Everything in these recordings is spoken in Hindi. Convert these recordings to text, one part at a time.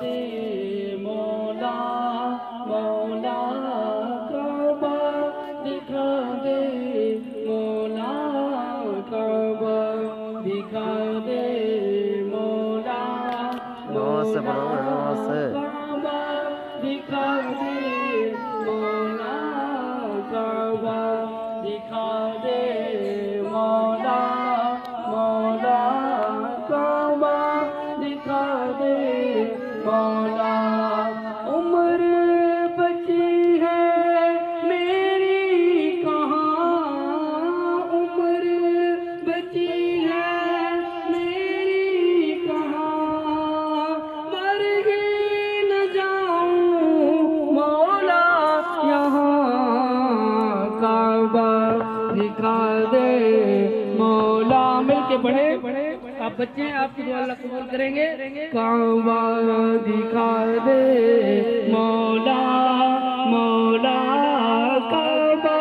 दे मौला मौला काबा दिखा दे मौला काबा दिखा दे मौला मौला काबा दिखा दे मौला काबा दिखा दे मौला मौला काबा दिखा दे मौला। उम्र बची है मेरी कहाँ, उम्र बची है मेरी कहाँ, मर ही न जाऊं मौला यहाँ काबा दिखा दे मौला। मिलके पढ़े, आप बच्चे हैं, आपकी दुआ अल्लाह कबूल करेंगे। काबा दिखा दे मौला मौला काबा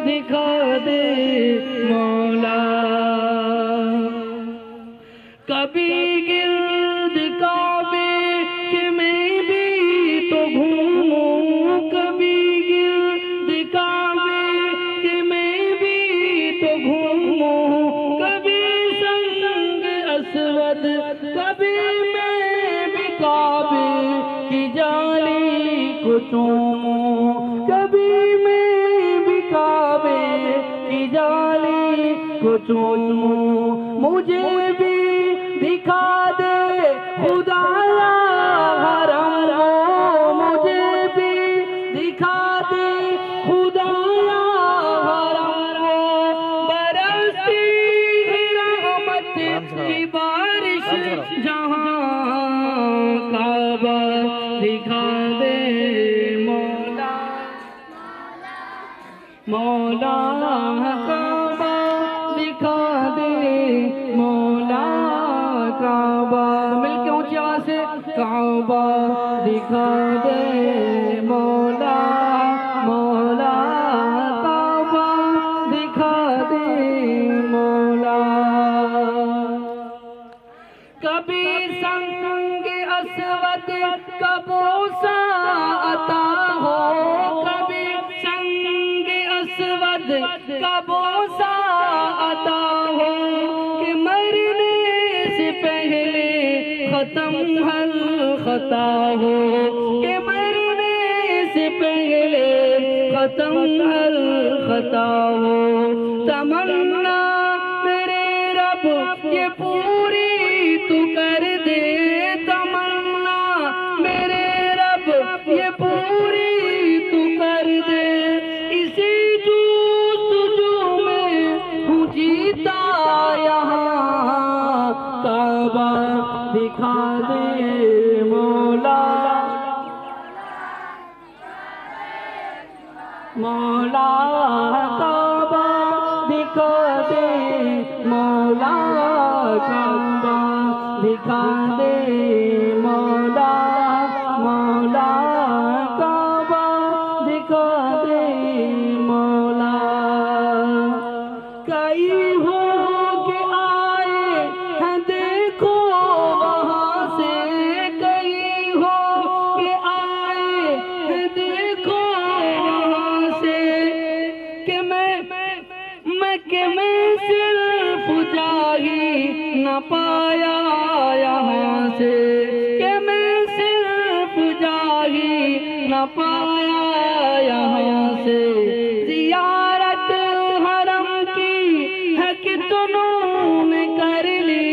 दिखा दे मौला। कभी गिर्द काबे के मैं भी तो घूमूं, कभी गिर्द काबे के मैं भी तो घूमूं, कभी संग असवद कभी मैं भी काबे की जाली को चूमूं, कभी मैं भी काबे की जाली को चूमूं। मुझे भी दिखा दे खुदाया हरम, मुझे भी दिखा दे खुदाया हरम, बरसती रहमत की बारिश जहाँ काबा दिखा दे मौला मौला काबा दिखा दे मौला काबा। मिलके ऊंची आवाज से काबा दिखा दे मौला मौला काबा दिखा दे मौला। कभी संग असवद कबूसा अता हो, कभी संग असवद कबूसा अता हो, कि मरने से पहले खत्म हर खता हो, कि मरने से पहले खत्म हर खता हो। तमन्ना मेरे रब ये पूरी तू कर दे, तमन्ना मेरे रब ये पूरी तू कर दे, इसी जूस्तजू में हूँ जीता यहाँ काबा दिखा दे मौला मौला काबा दिखा दे मौला काबा दिखा दे मौला मौला काबा दिखा दे मौला। कई हो के आए हैं देखो वहाँ से, कई हो के आए हैं देखो वहाँ से, कि मैं सिर्फ जा ही न पाया यहाँ से, कि मैं सिर्फ जा ही न पाया यहाँ से। ज़ियारत हरम की है कितनों ने कर ली,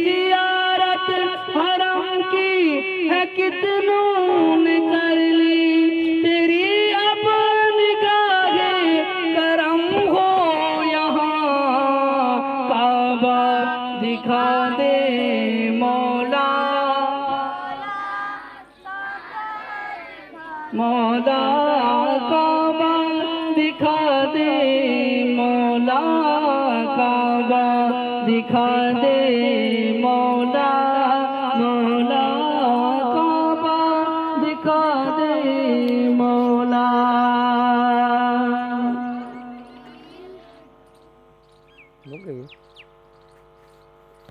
ज़ियारत हरम की है कितनों ने कर ली, तेरी अब निगाहे करम हो यहाँ काबा दिखा दे मौला मौला काबा दिखा दे मौला काबा दिखा दे